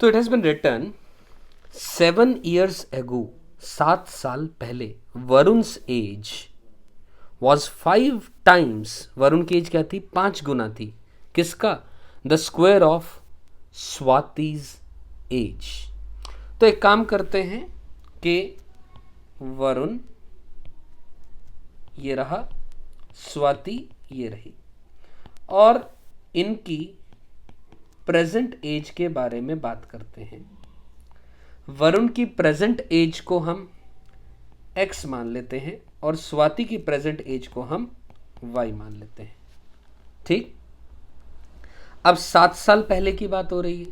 तो it has been written 7 years ago, 7 साल पहले, Varun's age was 5 times, Varun की एज क्या थी? 5 गुना थी किसका? The square of Swati's age. तो एक काम करते हैं कि वरुण ये रहा, स्वाति ये रही, और इनकी प्रेजेंट एज के बारे में बात करते हैं। वरुण की प्रेजेंट एज को हम x मान लेते हैं और स्वाति की प्रेजेंट एज को हम y मान लेते हैं। ठीक, अब 7 साल पहले की बात हो रही है,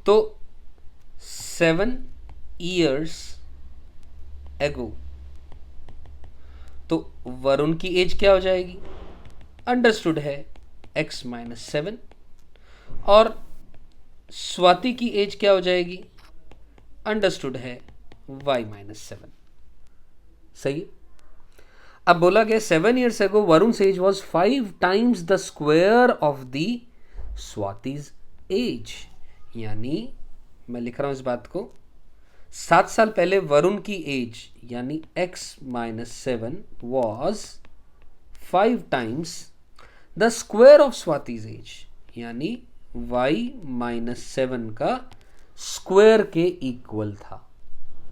तो 7 years ago, तो वरुण की एज क्या हो जाएगी? अंडरस्टूड है x - 7, और स्वाति की एज क्या हो जाएगी? अंडरस्टूड है y - 7। सही है। अब बोला गया 7 years ago Varun age was 5 times the square of the Swati's age, यानी मैं लिख रहा हूं इस बात को, 7 साल पहले वरुण की एज यानी x - 7 was 5 times the square of Swati's age, यानी y - 7 का स्क्वायर के इक्वल था,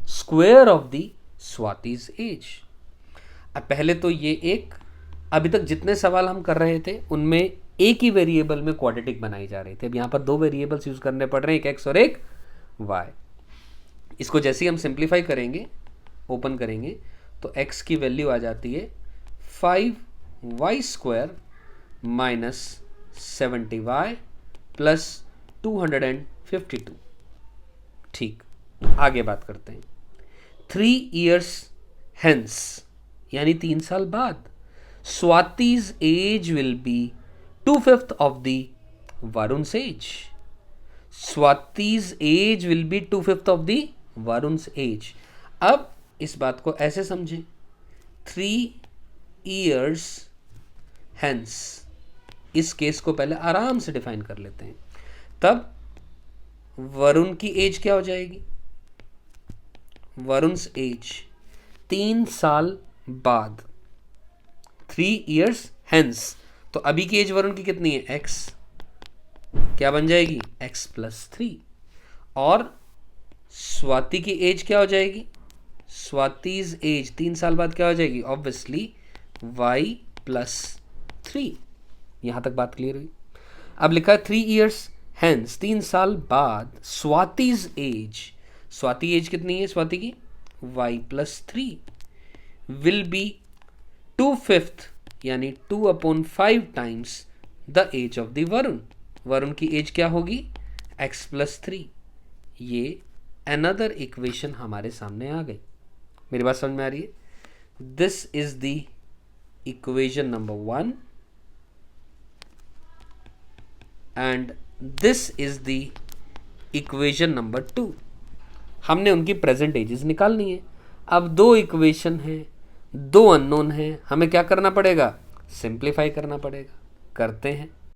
square of the Swati's age. अब पहले तो ये एक, अभी तक जितने सवाल हम कर रहे थे उनमें एक ही वेरिएबल में क्वाड्रेटिक बनाई जा रही थी। अब यहाँ पर 2 वेरिएबल्स यूज करने पड़ रहे हैं, एक x और एक y। इसको जैसे ही हम सिंप्लीफाई करेंगे, ओपन करेंगे, तो x की वैल्यू आ जाती है 5y² - 70y + 252। ठीक, आगे बात करते हैं। 3 years hence, यानी 3 साल बाद, Swati's age will be 2/5 of the Varun's age. Swati's age will be 2/5 of the Varun's age. अब इस बात को ऐसे समझें, 3 years hence, इस केस को पहले आराम से डिफाइन कर लेते हैं। तब वरुण की एज क्या हो जाएगी? वरुण्स एज 3 साल बाद, 3 years hence, तो अभी की एज वरुण की कितनी है? x, क्या बन जाएगी? x + 3। और स्वाति की एज क्या हो जाएगी? स्वातिज एज 3 साल बाद क्या हो जाएगी? Obviously y + 3। यहां तक बात क्लियर हुई। अब लिखा है 3 years hence, 3 साल बाद, स्वातिज एज, स्वाति एज कितनी है स्वाति की? y + 3 विल बी 2/5, यानी 2/5 times the age of the Varun. Varun की एज क्या होगी? x + 3। ये अनदर इक्वेशन हमारे सामने आ गई। मेरी बात समझ में आ रही है? This is the equation number 1 and this is the equation number 2। हमने उनकी प्रेजेंट एजेस निकालनी है। अब 2 इक्वेशन हैं, 2 अननोन हैं, हमें क्या करना पड़ेगा? सिंप्लीफाई करना पड़ेगा। करते हैं।